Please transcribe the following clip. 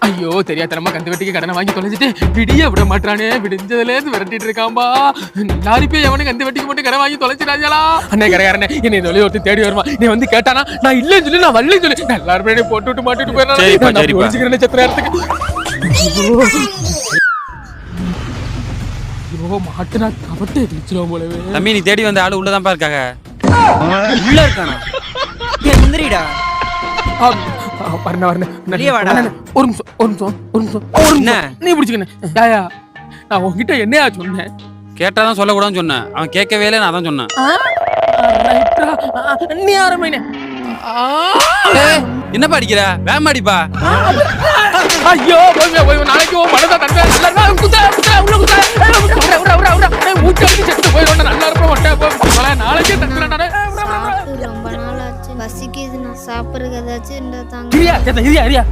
ஐயோ தெரியாதனமா கந்து வெட்டிக்கு கடனை வாங்கி தொலைச்சிட்டு விடிய விட மாட்டானே, விடிஞ்சதுல இருந்து விரட்டிட்டு இருக்காம்பா. எல்லாரும் போய் எவனுக்கு கந்து வெட்டிக்கு மட்டும் கடன் வாங்கி தொலைச்சிடாங்களா? அண்ணே கடைக்காரனே, என்னை சொல்லி ஒருத்தர் தேடி வருமா, நீ வந்து கேட்டானா நான் இல்லைன்னு சொல்லி நான் வரலன்னு சொல்லி நான் எல்லாருமே போட்டு விட்டு மாட்டிட்டு போயிடறேன் சத்திர இடத்துக்கு. மாட்டுனா கபட்டு எதிர்ச்சிரும் போலவே. தம்பி நீ தேடி வந்த ஆளு உள்ளதான்ப்பா இருக்காங்க. உள்ள இருக்கானா? முந்திரிடா ஒரு நிமிஷம் நீ பிடிச்சுக்கண்ணே. நான் உங்ககிட்ட என்னையா சொன்னேன்? கேட்டாதான் சொல்லக்கூடாதுன்னு சொன்னேன். அவன் கேட்கவே இல்லை, நான் தான் சொன்னேன். நீ ஆரம்பினே. என்னப்பா அடிக்கிற? வேமா அடிப்பா. ஐயோ நாளைக்கு மனதா தங்க நல்லா ஊட்டி செத்து போயிடும். நல்லா இருப்பேன் நாளைக்கே தங்குறேன். ரொம்ப நாள் ஆச்சு, பசிக்குது, நான் சாப்பிடுறது ஏதாச்சும் இருந்தா தாங்க. இரியா